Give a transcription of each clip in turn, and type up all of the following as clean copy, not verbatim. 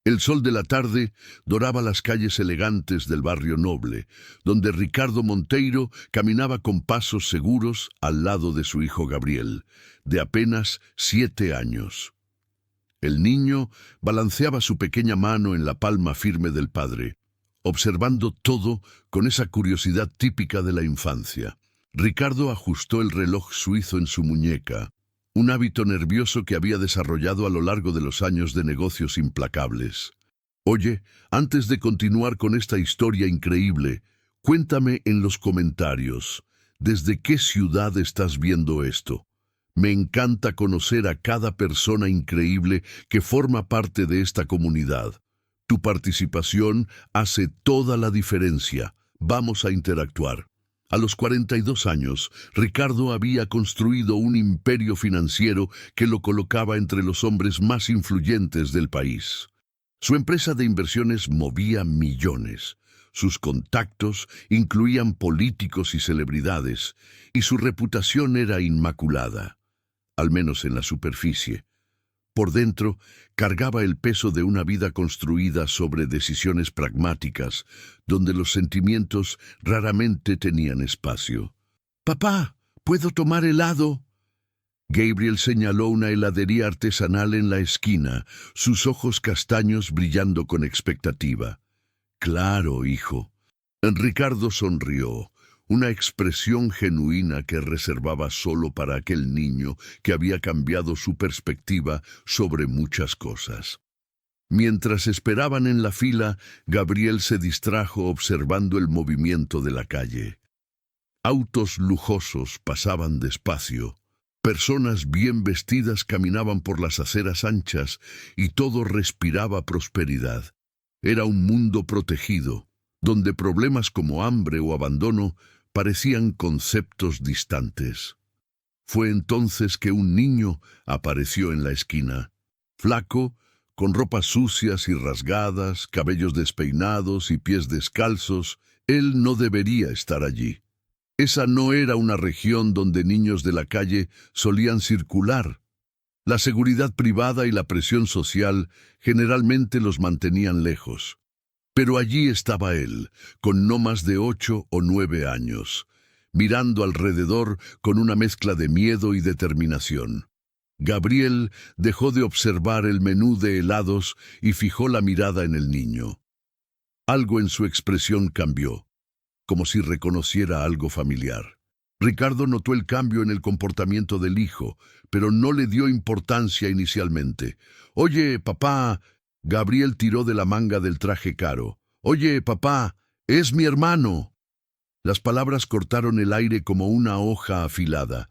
El sol de la tarde doraba las calles elegantes del barrio noble, donde Ricardo Monteiro caminaba con pasos seguros al lado de su hijo Gabriel, de apenas 7 años. El niño balanceaba su pequeña mano en la palma firme del padre, observando todo con esa curiosidad típica de la infancia. Ricardo ajustó el reloj suizo en su muñeca, un hábito nervioso que había desarrollado a lo largo de los años de negocios implacables. Oye, antes de continuar con esta historia increíble, cuéntame en los comentarios, ¿desde qué ciudad estás viendo esto? Me encanta conocer a cada persona increíble que forma parte de esta comunidad. Tu participación hace toda la diferencia. Vamos a interactuar. A los 42 años, Ricardo había construido un imperio financiero que lo colocaba entre los hombres más influyentes del país. Su empresa de inversiones movía millones. Sus contactos incluían políticos y celebridades, y su reputación era inmaculada, al menos en la superficie. Por dentro, cargaba el peso de una vida construida sobre decisiones pragmáticas, donde los sentimientos raramente tenían espacio. «Papá, ¿puedo tomar helado?» Gabriel señaló una heladería artesanal en la esquina, sus ojos castaños brillando con expectativa. «Claro, hijo». Ricardo sonrió, una expresión genuina que reservaba solo para aquel niño que había cambiado su perspectiva sobre muchas cosas. Mientras esperaban en la fila, Gabriel se distrajo observando el movimiento de la calle. Autos lujosos pasaban despacio, personas bien vestidas caminaban por las aceras anchas y todo respiraba prosperidad. Era un mundo protegido, donde problemas como hambre o abandono parecían conceptos distantes. Fue entonces que un niño apareció en la esquina, flaco, con ropas sucias y rasgadas, cabellos despeinados y pies descalzos. Él no debería estar allí. Esa no era una región donde niños de la calle solían circular. La seguridad privada y la presión social generalmente los mantenían lejos. Pero allí estaba él, con no más de 8 o 9 años, mirando alrededor con una mezcla de miedo y determinación. Gabriel dejó de observar el menú de helados y fijó la mirada en el niño. Algo en su expresión cambió, como si reconociera algo familiar. Ricardo notó el cambio en el comportamiento del hijo, pero no le dio importancia inicialmente. «Oye, papá», Gabriel tiró de la manga del traje caro. «Oye, papá, es mi hermano». Las palabras cortaron el aire como una hoja afilada.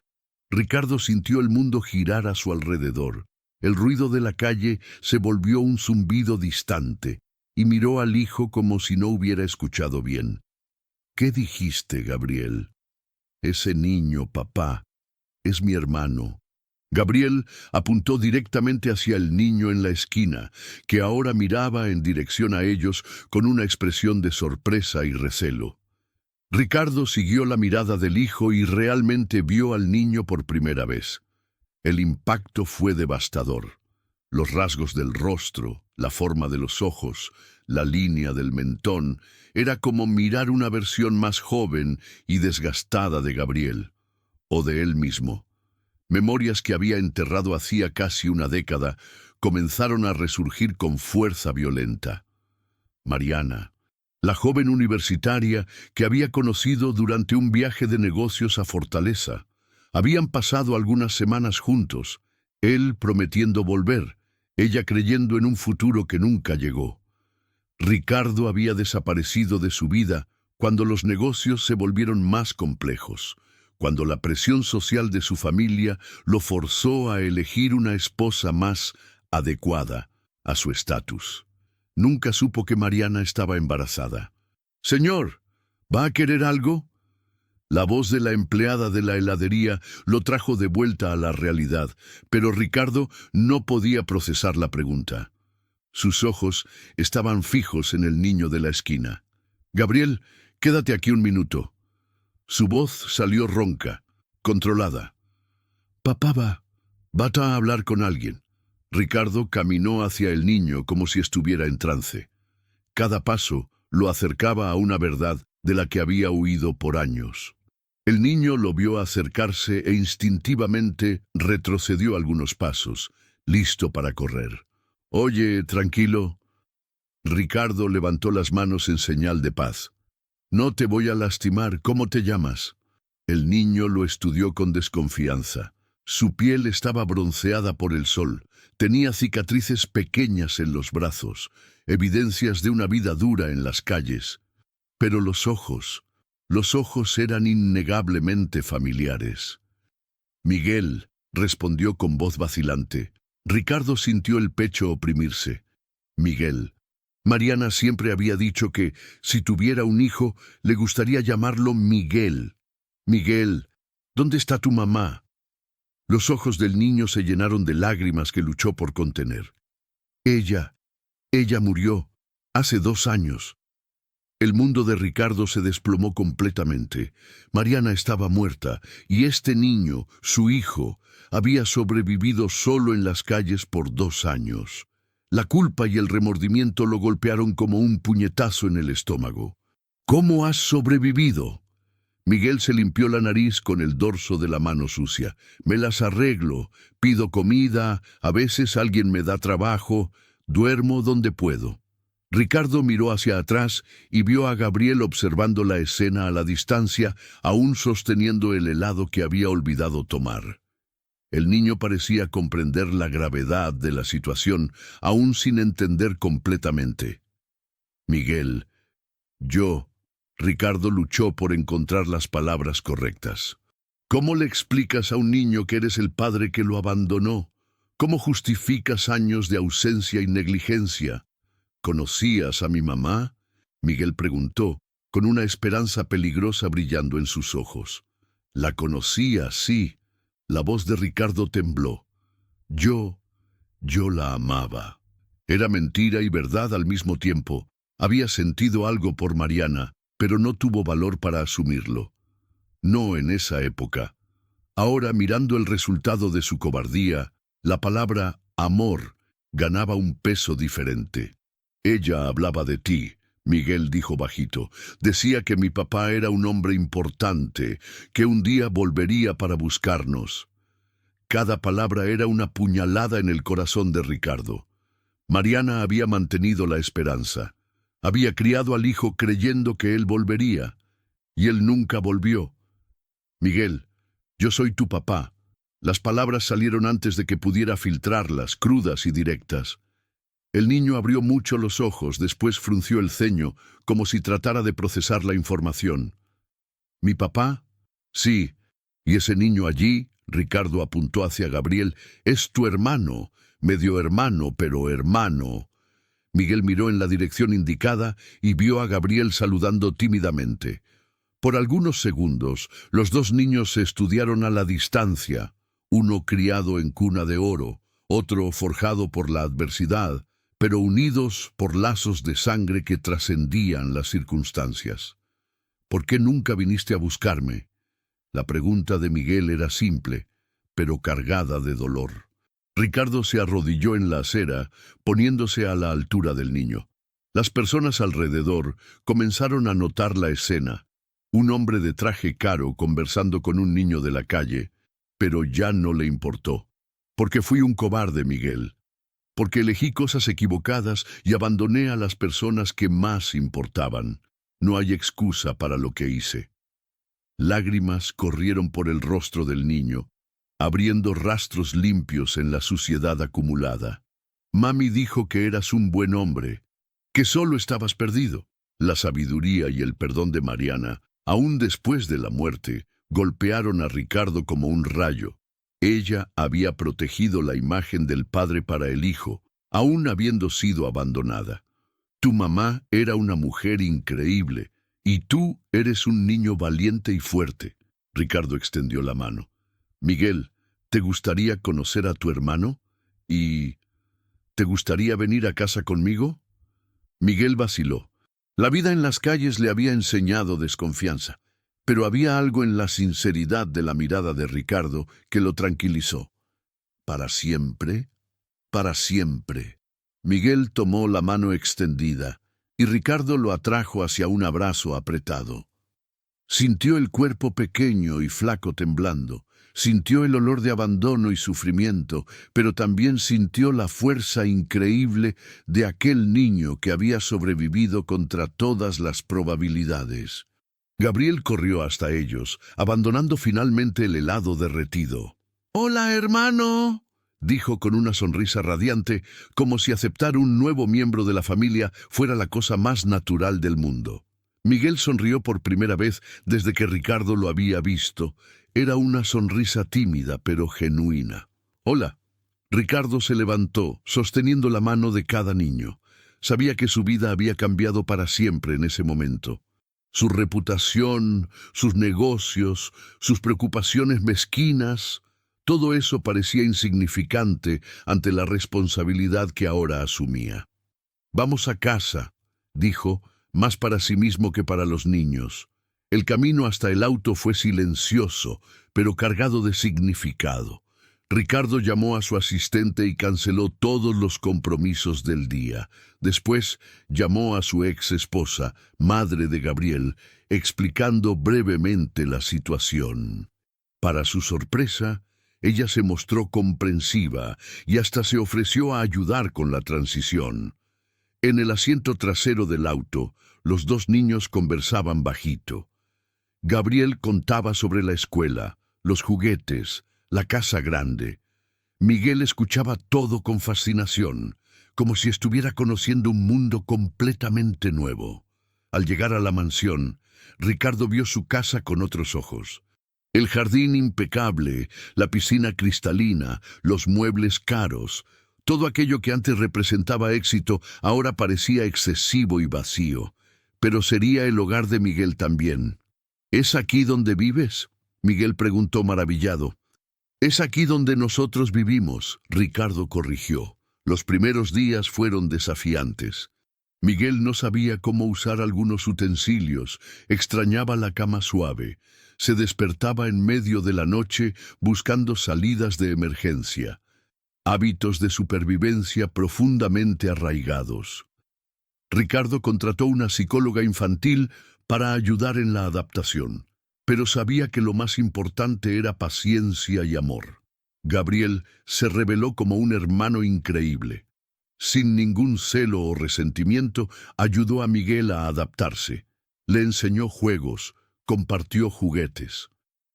Ricardo sintió el mundo girar a su alrededor. El ruido de la calle se volvió un zumbido distante, y miró al hijo como si no hubiera escuchado bien. «¿Qué dijiste, Gabriel?» «Ese niño, papá, es mi hermano». Gabriel apuntó directamente hacia el niño en la esquina, que ahora miraba en dirección a ellos con una expresión de sorpresa y recelo. Ricardo siguió la mirada del hijo y realmente vio al niño por primera vez. El impacto fue devastador. Los rasgos del rostro, la forma de los ojos, la línea del mentón, era como mirar una versión más joven y desgastada de Gabriel, o de él mismo. Memorias que había enterrado hacía casi una década comenzaron a resurgir con fuerza violenta. Mariana, la joven universitaria que había conocido durante un viaje de negocios a Fortaleza. Habían pasado algunas semanas juntos, él prometiendo volver, ella creyendo en un futuro que nunca llegó. Ricardo había desaparecido de su vida cuando los negocios se volvieron más complejos, cuando la presión social de su familia lo forzó a elegir una esposa más adecuada a su estatus. Nunca supo que Mariana estaba embarazada. «Señor, ¿va a querer algo?» La voz de la empleada de la heladería lo trajo de vuelta a la realidad, pero Ricardo no podía procesar la pregunta. Sus ojos estaban fijos en el niño de la esquina. «Gabriel, quédate aquí un minuto». Su voz salió ronca, controlada. «Papá va a hablar con alguien. Ricardo caminó hacia el niño como si estuviera en trance. Cada paso lo acercaba a una verdad de la que había huido por años. El niño lo vio acercarse e instintivamente retrocedió algunos pasos, listo para correr. «Oye, tranquilo». Ricardo levantó las manos en señal de paz. «No te voy a lastimar. ¿Cómo te llamas?» El niño lo estudió con desconfianza. Su piel estaba bronceada por el sol. Tenía cicatrices pequeñas en los brazos, evidencias de una vida dura en las calles. Pero los ojos eran innegablemente familiares. «Miguel», respondió con voz vacilante. Ricardo sintió el pecho oprimirse. «Miguel». Mariana siempre había dicho que, si tuviera un hijo, le gustaría llamarlo Miguel. «Miguel, ¿dónde está tu mamá?» Los ojos del niño se llenaron de lágrimas que luchó por contener. Ella murió hace 2 años. El mundo de Ricardo se desplomó completamente. Mariana estaba muerta y este niño, su hijo, había sobrevivido solo en las calles por 2 años. La culpa y el remordimiento lo golpearon como un puñetazo en el estómago. «¿Cómo has sobrevivido?» Miguel se limpió la nariz con el dorso de la mano sucia. «Me las arreglo, pido comida, a veces alguien me da trabajo, duermo donde puedo». Ricardo miró hacia atrás y vio a Gabriel observando la escena a la distancia, aún sosteniendo el helado que había olvidado tomar. El niño parecía comprender la gravedad de la situación, aún sin entender completamente. «Miguel, Ricardo luchó por encontrar las palabras correctas. «¿Cómo le explicas a un niño que eres el padre que lo abandonó? ¿Cómo justificas años de ausencia y negligencia?» «¿Conocías a mi mamá?», Miguel preguntó, con una esperanza peligrosa brillando en sus ojos. «La conocía, sí». La voz de Ricardo tembló. Yo la amaba. Era mentira y verdad al mismo tiempo. Había sentido algo por Mariana, pero no tuvo valor para asumirlo. No en esa época. Ahora, mirando el resultado de su cobardía, la palabra amor ganaba un peso diferente. «Ella hablaba de ti», Miguel dijo bajito. «Decía que mi papá era un hombre importante, que un día volvería para buscarnos». Cada palabra era una puñalada en el corazón de Ricardo. Mariana había mantenido la esperanza. Había criado al hijo creyendo que él volvería, y él nunca volvió. «Miguel, yo soy tu papá». Las palabras salieron antes de que pudiera filtrarlas, crudas y directas. El niño abrió mucho los ojos, después frunció el ceño, como si tratara de procesar la información. «¿Mi papá?» «Sí. Y ese niño allí», Ricardo apuntó hacia Gabriel, «es tu hermano, medio hermano, pero hermano». Miguel miró en la dirección indicada y vio a Gabriel saludando tímidamente. Por algunos segundos, los 2 niños se estudiaron a la distancia, uno criado en cuna de oro, otro forjado por la adversidad, pero unidos por lazos de sangre que trascendían las circunstancias. «¿Por qué nunca viniste a buscarme?» La pregunta de Miguel era simple, pero cargada de dolor. Ricardo se arrodilló en la acera, poniéndose a la altura del niño. Las personas alrededor comenzaron a notar la escena. Un hombre de traje caro conversando con un niño de la calle, pero ya no le importó. «Porque fui un cobarde, Miguel. Porque elegí cosas equivocadas y abandoné a las personas que más importaban. No hay excusa para lo que hice». Lágrimas corrieron por el rostro del niño, abriendo rastros limpios en la suciedad acumulada. «Mami dijo que eras un buen hombre, que solo estabas perdido». La sabiduría y el perdón de Mariana, aún después de la muerte, golpearon a Ricardo como un rayo. Ella había protegido la imagen del padre para el hijo, aún habiendo sido abandonada. «Tu mamá era una mujer increíble, y tú eres un niño valiente y fuerte». Ricardo extendió la mano. «Miguel, ¿te gustaría conocer a tu hermano? ¿Y te gustaría venir a casa conmigo?» Miguel vaciló. La vida en las calles le había enseñado desconfianza, pero había algo en la sinceridad de la mirada de Ricardo que lo tranquilizó. «¿Para siempre?». para siempre. Miguel tomó la mano extendida y Ricardo lo atrajo hacia un abrazo apretado. Sintió el cuerpo pequeño y flaco temblando, sintió el olor de abandono y sufrimiento, pero también sintió la fuerza increíble de aquel niño que había sobrevivido contra todas las probabilidades. Gabriel corrió hasta ellos, abandonando finalmente el helado derretido. «¡Hola, hermano!», dijo con una sonrisa radiante, como si aceptar un nuevo miembro de la familia fuera la cosa más natural del mundo. Miguel sonrió por primera vez desde que Ricardo lo había visto. Era una sonrisa tímida pero genuina. «Hola». Ricardo se levantó, sosteniendo la mano de cada niño. Sabía que su vida había cambiado para siempre en ese momento. Su reputación, sus negocios, sus preocupaciones mezquinas, todo eso parecía insignificante ante la responsabilidad que ahora asumía. «Vamos a casa», dijo, más para sí mismo que para los niños. El camino hasta el auto fue silencioso, pero cargado de significado. Ricardo llamó a su asistente y canceló todos los compromisos del día. Después llamó a su ex esposa, madre de Gabriel, explicando brevemente la situación. Para su sorpresa, ella se mostró comprensiva y hasta se ofreció a ayudar con la transición. En el asiento trasero del auto, los dos niños conversaban bajito. Gabriel contaba sobre la escuela, los juguetes, la casa grande. Miguel escuchaba todo con fascinación, como si estuviera conociendo un mundo completamente nuevo. Al llegar a la mansión, Ricardo vio su casa con otros ojos. El jardín impecable, la piscina cristalina, los muebles caros, todo aquello que antes representaba éxito ahora parecía excesivo y vacío. Pero sería el hogar de Miguel también. «¿Es aquí donde vives?», Miguel preguntó maravillado. «Es aquí donde nosotros vivimos», Ricardo corrigió. Los primeros días fueron desafiantes. Miguel no sabía cómo usar algunos utensilios, extrañaba la cama suave. Se despertaba en medio de la noche buscando salidas de emergencia. Hábitos de supervivencia profundamente arraigados. Ricardo contrató una psicóloga infantil para ayudar en la adaptación, pero sabía que lo más importante era paciencia y amor. Gabriel se reveló como un hermano increíble. Sin ningún celo o resentimiento, ayudó a Miguel a adaptarse. Le enseñó juegos, compartió juguetes.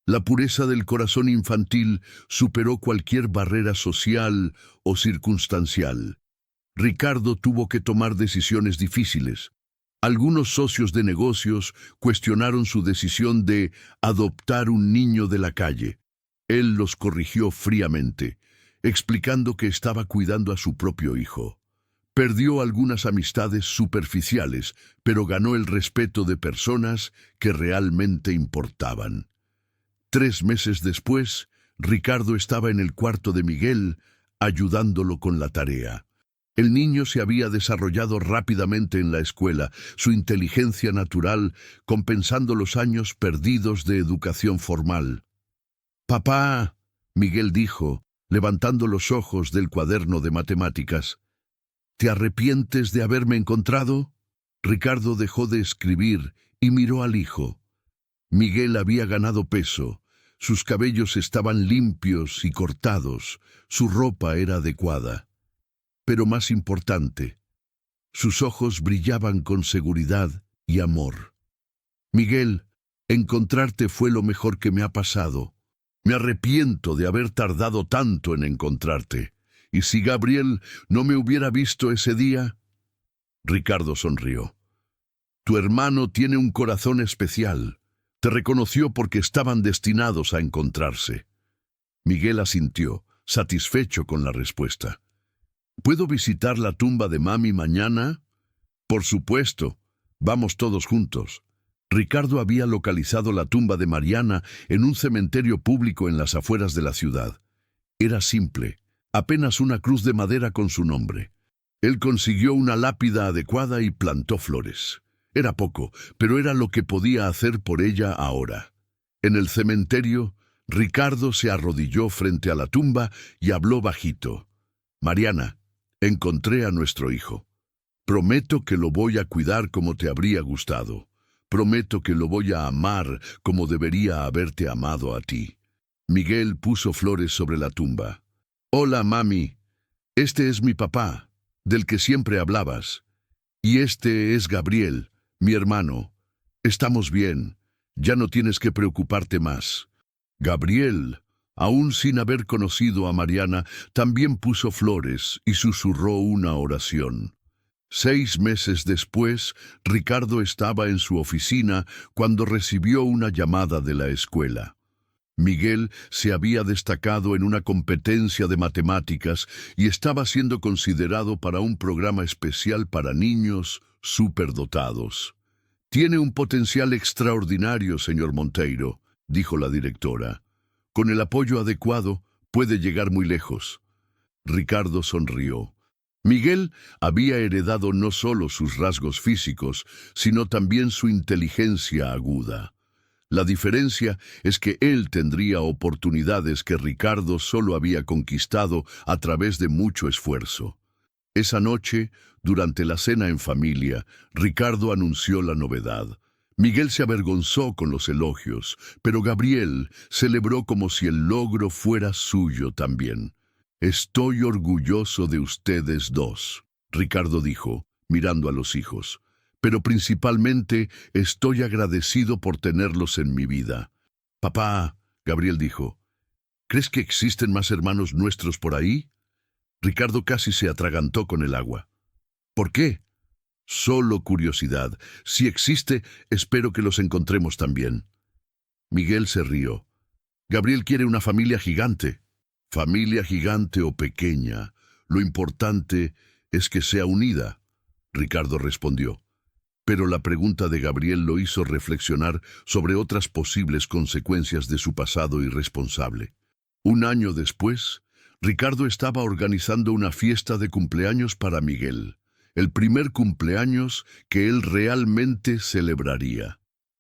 La pureza del corazón infantil superó cualquier barrera social o circunstancial. Ricardo tuvo que tomar decisiones difíciles. Algunos socios de negocios cuestionaron su decisión de adoptar un niño de la calle. Él los corrigió fríamente, explicando que estaba cuidando a su propio hijo. Perdió algunas amistades superficiales, pero ganó el respeto de personas que realmente importaban. 3 meses después, Ricardo estaba en el cuarto de Miguel, ayudándolo con la tarea. El niño se había desarrollado rápidamente en la escuela, su inteligencia natural compensando los años perdidos de educación formal. «Papá», Miguel dijo, levantando los ojos del cuaderno de matemáticas, «¿te arrepientes de haberme encontrado?». Ricardo dejó de escribir y miró al hijo. Miguel había ganado peso, sus cabellos estaban limpios y cortados, su ropa era adecuada. Pero más importante, sus ojos brillaban con seguridad y amor. «Miguel, encontrarte fue lo mejor que me ha pasado. Me arrepiento de haber tardado tanto en encontrarte. ¿Y si Gabriel no me hubiera visto ese día?». Ricardo sonrió. «Tu hermano tiene un corazón especial. Te reconoció porque estaban destinados a encontrarse». Miguel asintió, satisfecho con la respuesta. «¿Puedo visitar la tumba de mami mañana?». «Por supuesto. Vamos todos juntos». Ricardo había localizado la tumba de Mariana en un cementerio público en las afueras de la ciudad. Era simple, apenas una cruz de madera con su nombre. Él consiguió una lápida adecuada y plantó flores. Era poco, pero era lo que podía hacer por ella ahora. En el cementerio, Ricardo se arrodilló frente a la tumba y habló bajito. Mariana, encontré a nuestro hijo. Prometo que lo voy a cuidar como te habría gustado. Prometo que lo voy a amar como debería haberte amado a ti. Miguel puso flores sobre la tumba. Hola, mami. Este es mi papá, del que siempre hablabas. Y este es Gabriel, mi hermano. Estamos bien. Ya no tienes que preocuparte más. Gabriel, aún sin haber conocido a Mariana, también puso flores y susurró una oración. 6 meses después, Ricardo estaba en su oficina cuando recibió una llamada de la escuela. Miguel se había destacado en una competencia de matemáticas y estaba siendo considerado para un programa especial para niños superdotados. Tiene un potencial extraordinario, señor Monteiro, dijo la directora. Con el apoyo adecuado, puede llegar muy lejos. Ricardo sonrió. Miguel había heredado no solo sus rasgos físicos, sino también su inteligencia aguda. La diferencia es que él tendría oportunidades que Ricardo solo había conquistado a través de mucho esfuerzo. Esa noche, durante la cena en familia, Ricardo anunció la novedad. Miguel se avergonzó con los elogios, pero Gabriel celebró como si el logro fuera suyo también. Estoy orgulloso de ustedes dos, Ricardo dijo, mirando a los hijos. Pero principalmente estoy agradecido por tenerlos en mi vida. Papá, Gabriel dijo, ¿crees que existen más hermanos nuestros por ahí? Ricardo casi se atragantó con el agua. ¿Por qué? Solo curiosidad. Si existe, espero que los encontremos también. Miguel se rió. Gabriel quiere una familia gigante. Familia gigante o pequeña, lo importante es que sea unida, Ricardo respondió. Pero la pregunta de Gabriel lo hizo reflexionar sobre otras posibles consecuencias de su pasado irresponsable. Un año después, Ricardo estaba organizando una fiesta de cumpleaños para Miguel, el primer cumpleaños que él realmente celebraría.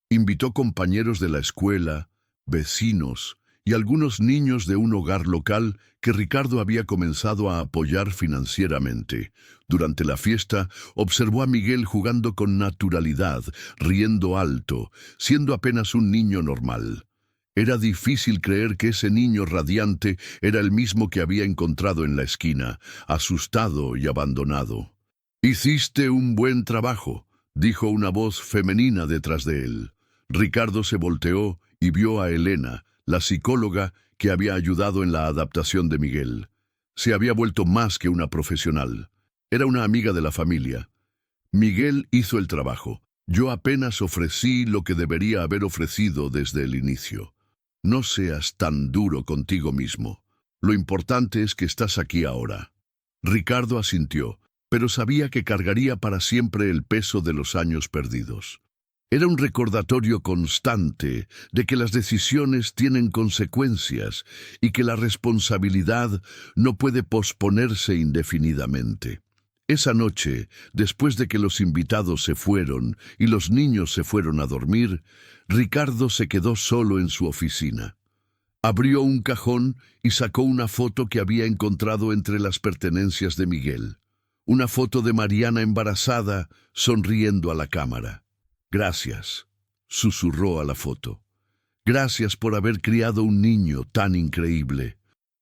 Invitó compañeros de la escuela, vecinos y algunos niños de un hogar local que Ricardo había comenzado a apoyar financieramente. Durante la fiesta, observó a Miguel jugando con naturalidad, riendo alto, siendo apenas un niño normal. Era difícil creer que ese niño radiante era el mismo que había encontrado en la esquina, asustado y abandonado. «Hiciste un buen trabajo», dijo una voz femenina detrás de él. Ricardo se volteó y vio a Elena, la psicóloga que había ayudado en la adaptación de Miguel. Se había vuelto más que una profesional. Era una amiga de la familia. Miguel hizo el trabajo. Yo apenas ofrecí lo que debería haber ofrecido desde el inicio. No seas tan duro contigo mismo. Lo importante es que estás aquí ahora. Ricardo asintió, pero sabía que cargaría para siempre el peso de los años perdidos. Era un recordatorio constante de que las decisiones tienen consecuencias y que la responsabilidad no puede posponerse indefinidamente. Esa noche, después de que los invitados se fueron y los niños se fueron a dormir, Ricardo se quedó solo en su oficina. Abrió un cajón y sacó una foto que había encontrado entre las pertenencias de Miguel. Una foto de Mariana embarazada, sonriendo a la cámara. «Gracias», susurró a la foto. «Gracias por haber criado un niño tan increíble.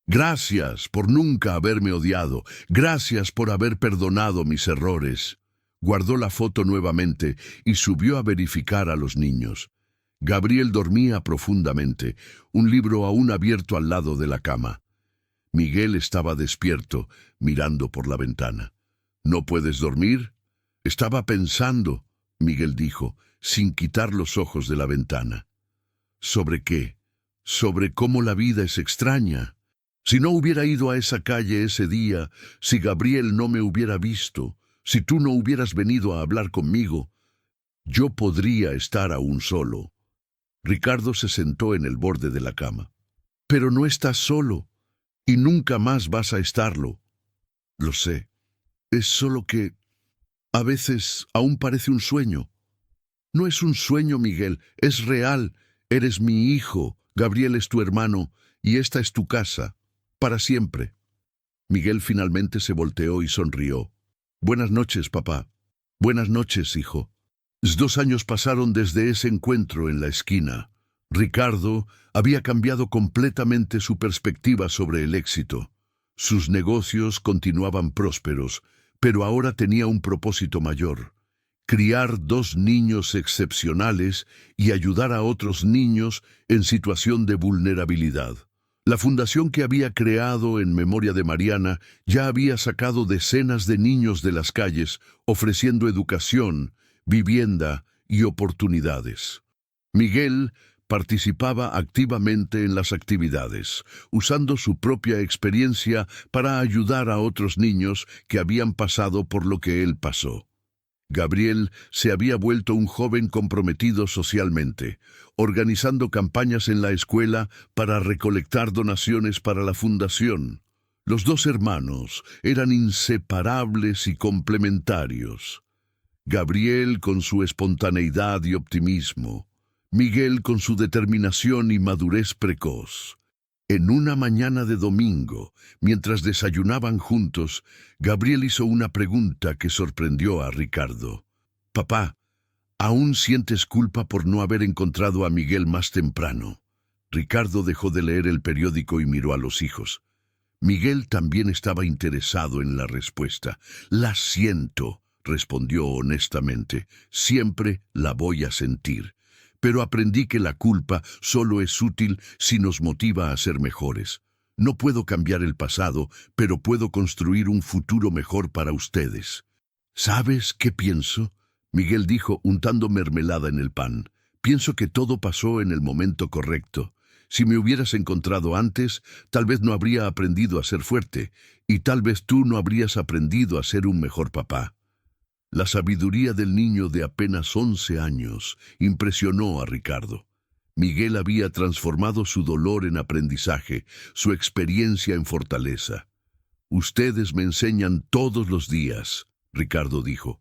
Gracias por nunca haberme odiado. Gracias por haber perdonado mis errores». Guardó la foto nuevamente y subió a verificar a los niños. Gabriel dormía profundamente, un libro aún abierto al lado de la cama. Miguel estaba despierto, mirando por la ventana. «¿No puedes dormir?» «Estaba pensando», Miguel dijo, sin quitar los ojos de la ventana. ¿Sobre qué? Sobre cómo la vida es extraña. Si no hubiera ido a esa calle ese día, si Gabriel no me hubiera visto, si tú no hubieras venido a hablar conmigo, yo podría estar aún solo. Ricardo se sentó en el borde de la cama. Pero no estás solo, y nunca más vas a estarlo. Lo sé. Es solo que a veces aún parece un sueño. No es un sueño, Miguel, es real. Eres mi hijo, Gabriel es tu hermano, y esta es tu casa, para siempre. Miguel finalmente se volteó y sonrió. Buenas noches, papá. Buenas noches, hijo. 2 años pasaron desde ese encuentro en la esquina. Ricardo había cambiado completamente su perspectiva sobre el éxito. Sus negocios continuaban prósperos, pero ahora tenía un propósito mayor: criar 2 niños excepcionales y ayudar a otros niños en situación de vulnerabilidad. La fundación que había creado en memoria de Mariana ya había sacado decenas de niños de las calles, ofreciendo educación, vivienda y oportunidades. Miguel participaba activamente en las actividades, usando su propia experiencia para ayudar a otros niños que habían pasado por lo que él pasó. Gabriel se había vuelto un joven comprometido socialmente, organizando campañas en la escuela para recolectar donaciones para la fundación. Los 2 hermanos eran inseparables y complementarios. Gabriel con su espontaneidad y optimismo, Miguel con su determinación y madurez precoz. En una mañana de domingo, mientras desayunaban juntos, Gabriel hizo una pregunta que sorprendió a Ricardo. «Papá, ¿aún sientes culpa por no haber encontrado a Miguel más temprano?» Ricardo dejó de leer el periódico y miró a los hijos. Miguel también estaba interesado en la respuesta. «La siento», respondió honestamente. «Siempre la voy a sentir. Pero aprendí que la culpa solo es útil si nos motiva a ser mejores. No puedo cambiar el pasado, pero puedo construir un futuro mejor para ustedes». «¿Sabes qué pienso?», Miguel dijo untando mermelada en el pan. «Pienso que todo pasó en el momento correcto. Si me hubieras encontrado antes, tal vez no habría aprendido a ser fuerte, y tal vez tú no habrías aprendido a ser un mejor papá». La sabiduría del niño de apenas 11 años impresionó a Ricardo. Miguel había transformado su dolor en aprendizaje, su experiencia en fortaleza. «Ustedes me enseñan todos los días», Ricardo dijo,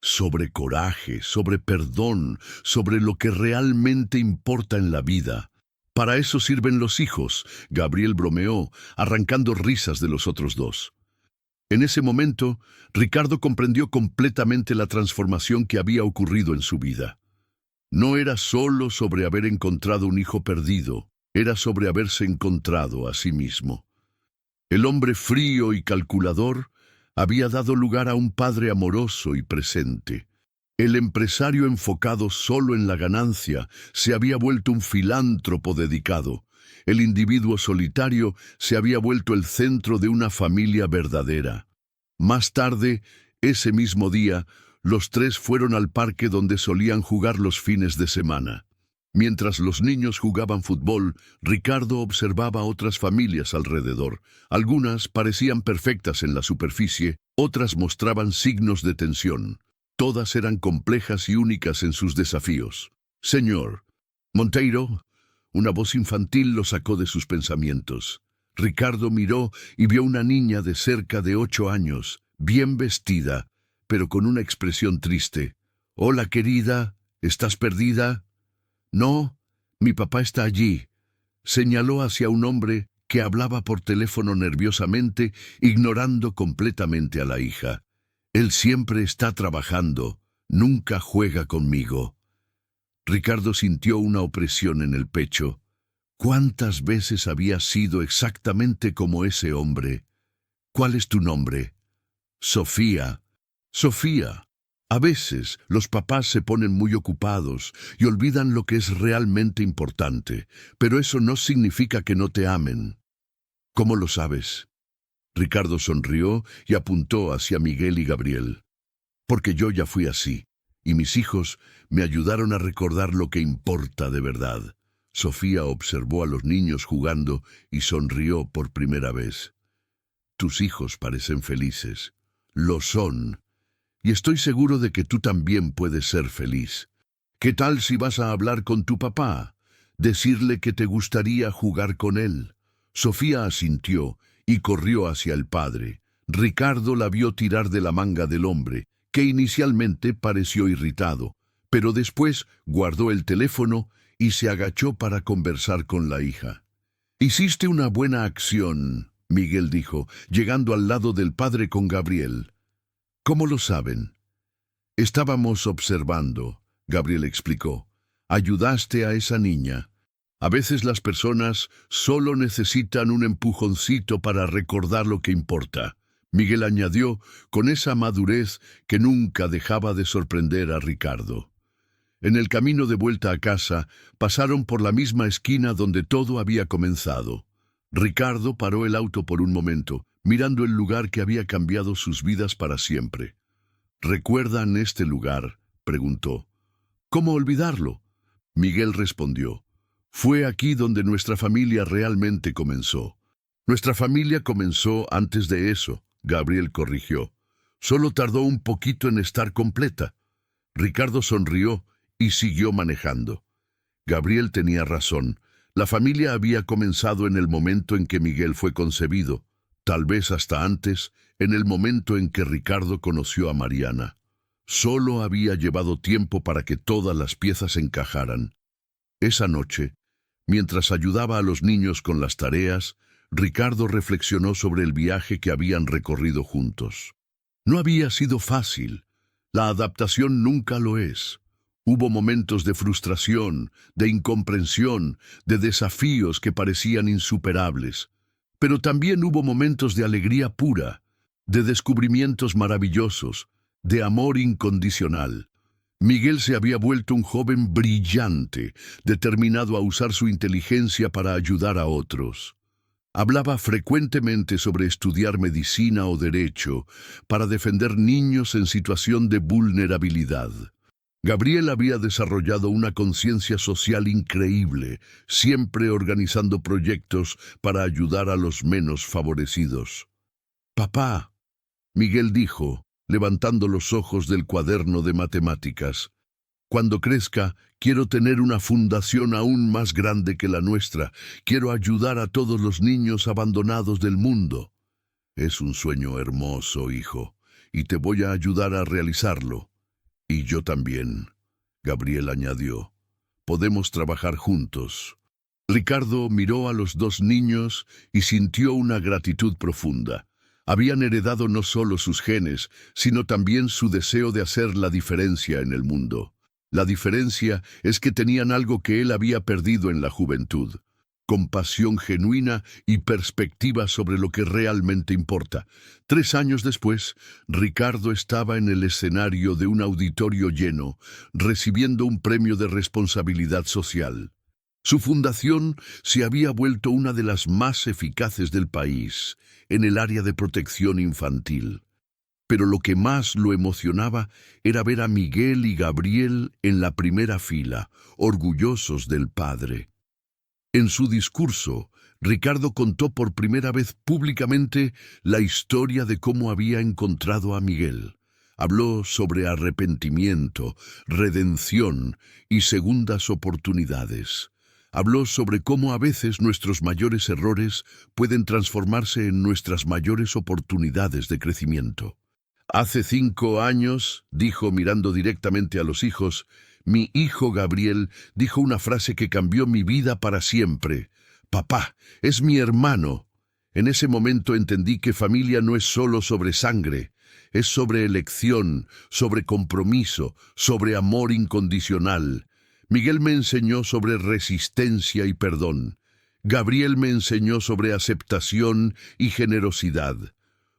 «sobre coraje, sobre perdón, sobre lo que realmente importa en la vida. Para eso sirven los hijos», Gabriel bromeó, arrancando risas de los otros 2. En ese momento, Ricardo comprendió completamente la transformación que había ocurrido en su vida. No era solo sobre haber encontrado un hijo perdido, era sobre haberse encontrado a sí mismo. El hombre frío y calculador había dado lugar a un padre amoroso y presente. El empresario enfocado solo en la ganancia se había vuelto un filántropo dedicado. El individuo solitario se había vuelto el centro de una familia verdadera. Más tarde, ese mismo día, los 3 fueron al parque donde solían jugar los fines de semana. Mientras los niños jugaban fútbol, Ricardo observaba otras familias alrededor. Algunas parecían perfectas en la superficie, otras mostraban signos de tensión. Todas eran complejas y únicas en sus desafíos. «Señor Monteiro», una voz infantil lo sacó de sus pensamientos. Ricardo miró y vio una niña de cerca de 8 años, bien vestida, pero con una expresión triste. «Hola, querida, ¿estás perdida?» «No, mi papá está allí», señaló hacia un hombre que hablaba por teléfono nerviosamente, ignorando completamente a la hija. «Él siempre está trabajando, nunca juega conmigo». Ricardo sintió una opresión en el pecho. ¿Cuántas veces había sido exactamente como ese hombre? «¿Cuál es tu nombre?» «Sofía». «Sofía». A veces los papás se ponen muy ocupados y olvidan lo que es realmente importante, pero eso no significa que no te amen. ¿Cómo lo sabes?» Ricardo sonrió y apuntó hacia Miguel y Gabriel. «Porque yo ya fui así, y mis hijos me ayudaron a recordar lo que importa de verdad». Sofía observó a los niños jugando y sonrió por primera vez. «Tus hijos parecen felices». «Lo son. Y estoy seguro de que tú también puedes ser feliz. ¿Qué tal si vas a hablar con tu papá? Decirle que te gustaría jugar con él». Sofía asintió y corrió hacia el padre. Ricardo la vio tirar de la manga del hombre, que inicialmente pareció irritado, pero después guardó el teléfono y se agachó para conversar con la hija. «Hiciste una buena acción», Miguel dijo, llegando al lado del padre con Gabriel. ¿Cómo lo saben? Estábamos observando, Gabriel explicó. Ayudaste a esa niña. A veces las personas solo necesitan un empujoncito para recordar lo que importa. Miguel añadió con esa madurez que nunca dejaba de sorprender a Ricardo. En el camino de vuelta a casa, pasaron por la misma esquina donde todo había comenzado. Ricardo paró el auto por un momento, mirando el lugar que había cambiado sus vidas para siempre. ¿Recuerdan este lugar?, preguntó. ¿Cómo olvidarlo? Miguel respondió. Fue aquí donde nuestra familia realmente comenzó. Nuestra familia comenzó antes de eso, Gabriel corrigió. Solo tardó un poquito en estar completa. Ricardo sonrió y siguió manejando. Gabriel tenía razón. La familia había comenzado en el momento en que Miguel fue concebido, tal vez hasta antes, en el momento en que Ricardo conoció a Mariana. Solo había llevado tiempo para que todas las piezas encajaran. Esa noche, mientras ayudaba a los niños con las tareas, Ricardo reflexionó sobre el viaje que habían recorrido juntos. No había sido fácil. La adaptación nunca lo es. Hubo momentos de frustración, de incomprensión, de desafíos que parecían insuperables. Pero también hubo momentos de alegría pura, de descubrimientos maravillosos, de amor incondicional. Miguel se había vuelto un joven brillante, determinado a usar su inteligencia para ayudar a otros. Hablaba frecuentemente sobre estudiar medicina o derecho para defender niños en situación de vulnerabilidad. Gabriel había desarrollado una conciencia social increíble, siempre organizando proyectos para ayudar a los menos favorecidos. «Papá», Miguel dijo, levantando los ojos del cuaderno de matemáticas, «cuando crezca, quiero tener una fundación aún más grande que la nuestra. Quiero ayudar a todos los niños abandonados del mundo». «Es un sueño hermoso, hijo, y te voy a ayudar a realizarlo». «Y yo también», Gabriel añadió. «Podemos trabajar juntos». Ricardo miró a los dos niños y sintió una gratitud profunda. Habían heredado no solo sus genes, sino también su deseo de hacer la diferencia en el mundo. La diferencia es que tenían algo que él había perdido en la juventud: compasión genuina y perspectiva sobre lo que realmente importa. 3 años después, Ricardo estaba en el escenario de un auditorio lleno, recibiendo un premio de responsabilidad social. Su fundación se había vuelto una de las más eficaces del país en el área de protección infantil. Pero lo que más lo emocionaba era ver a Miguel y Gabriel en la primera fila, orgullosos del padre. En su discurso, Ricardo contó por primera vez públicamente la historia de cómo había encontrado a Miguel. Habló sobre arrepentimiento, redención y segundas oportunidades. Habló sobre cómo a veces nuestros mayores errores pueden transformarse en nuestras mayores oportunidades de crecimiento. «Hace 5 años», dijo mirando directamente a los hijos, «mi hijo Gabriel dijo una frase que cambió mi vida para siempre. Papá, es mi hermano». En ese momento entendí que familia no es solo sobre sangre, es sobre elección, sobre compromiso, sobre amor incondicional. Miguel me enseñó sobre resistencia y perdón. Gabriel me enseñó sobre aceptación y generosidad.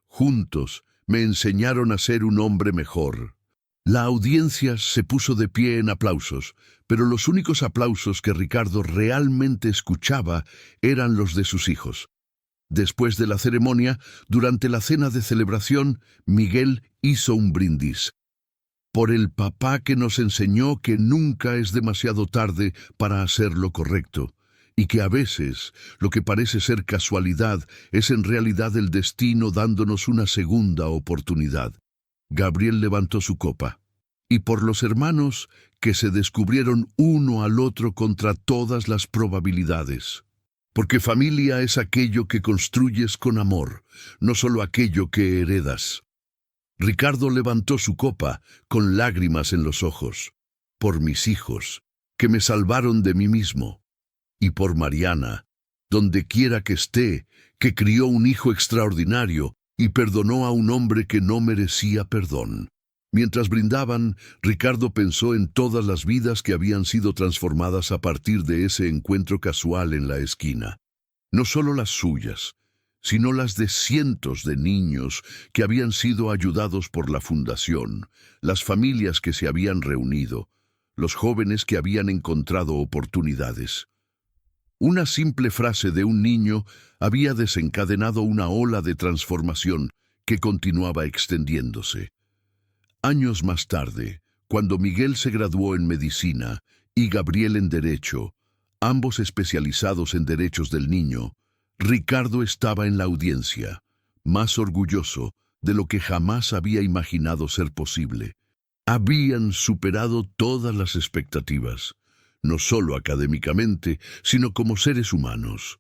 Juntos me enseñaron a ser un hombre mejor. La audiencia se puso de pie en aplausos, pero los únicos aplausos que Ricardo realmente escuchaba eran los de sus hijos. Después de la ceremonia, durante la cena de celebración, Miguel hizo un brindis. «Por el papá que nos enseñó que nunca es demasiado tarde para hacer lo correcto, y que a veces lo que parece ser casualidad es en realidad el destino dándonos una segunda oportunidad». Gabriel levantó su copa. «Y por los hermanos que se descubrieron uno al otro contra todas las probabilidades. Porque familia es aquello que construyes con amor, no solo aquello que heredas». Ricardo levantó su copa con lágrimas en los ojos. «Por mis hijos, que me salvaron de mí mismo. Y por Mariana, donde quiera que esté, que crió un hijo extraordinario y perdonó a un hombre que no merecía perdón. Mientras brindaban, Ricardo pensó en todas las vidas que habían sido transformadas a partir de ese encuentro casual en la esquina. No solo las suyas, sino las de cientos de niños que habían sido ayudados por la fundación, las familias que se habían reunido, los jóvenes que habían encontrado oportunidades. Una simple frase de un niño había desencadenado una ola de transformación que continuaba extendiéndose. Años más tarde, cuando Miguel se graduó en medicina y Gabriel en derecho, ambos especializados en derechos del niño, Ricardo estaba en la audiencia, más orgulloso de lo que jamás había imaginado ser posible. Habían superado todas las expectativas, no solo académicamente, sino como seres humanos.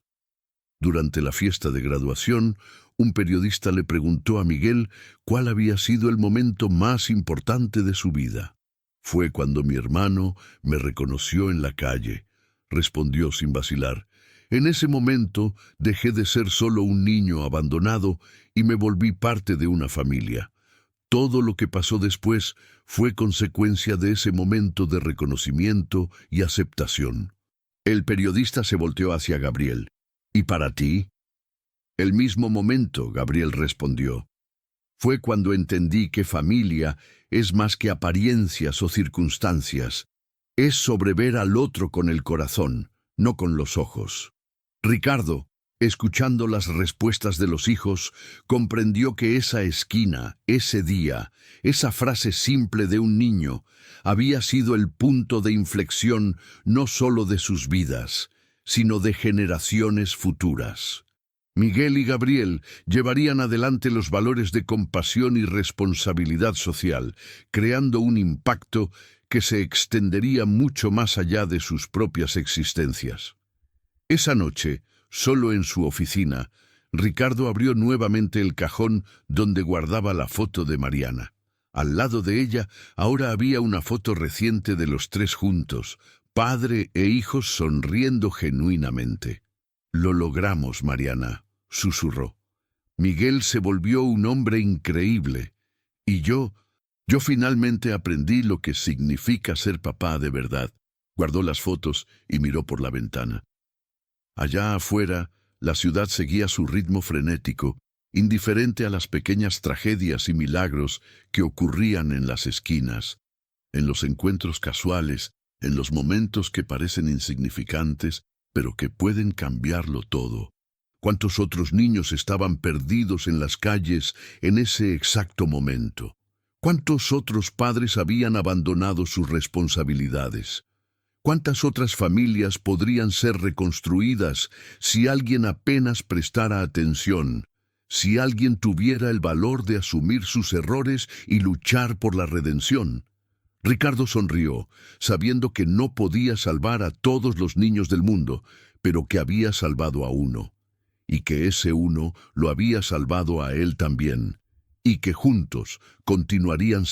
Durante la fiesta de graduación, un periodista le preguntó a Miguel cuál había sido el momento más importante de su vida. «Fue cuando mi hermano me reconoció en la calle», respondió sin vacilar. «En ese momento dejé de ser solo un niño abandonado y me volví parte de una familia. Todo lo que pasó después fue consecuencia de ese momento de reconocimiento y aceptación». El periodista se volteó hacia Gabriel. «¿Y para ti?» «El mismo momento», Gabriel respondió. «Fue cuando entendí que familia es más que apariencias o circunstancias. Es sobrever al otro con el corazón, no con los ojos». Ricardo, escuchando las respuestas de los hijos, comprendió que esa esquina, ese día, esa frase simple de un niño, había sido el punto de inflexión no solo de sus vidas, sino de generaciones futuras. Miguel y Gabriel llevarían adelante los valores de compasión y responsabilidad social, creando un impacto que se extendería mucho más allá de sus propias existencias. Esa noche, solo en su oficina, Ricardo abrió nuevamente el cajón donde guardaba la foto de Mariana. Al lado de ella, ahora había una foto reciente de los tres juntos, padre e hijos sonriendo genuinamente. «Lo logramos, Mariana», susurró. «Miguel se volvió un hombre increíble. Y yo finalmente aprendí lo que significa ser papá de verdad». Guardó las fotos y miró por la ventana. Allá afuera, la ciudad seguía su ritmo frenético, indiferente a las pequeñas tragedias y milagros que ocurrían en las esquinas, en los encuentros casuales, en los momentos que parecen insignificantes, pero que pueden cambiarlo todo. ¿Cuántos otros niños estaban perdidos en las calles en ese exacto momento? ¿Cuántos otros padres habían abandonado sus responsabilidades? ¿Cuántas otras familias podrían ser reconstruidas si alguien apenas prestara atención, si alguien tuviera el valor de asumir sus errores y luchar por la redención? Ricardo sonrió, sabiendo que no podía salvar a todos los niños del mundo, pero que había salvado a uno, y que ese uno lo había salvado a él también, y que juntos continuarían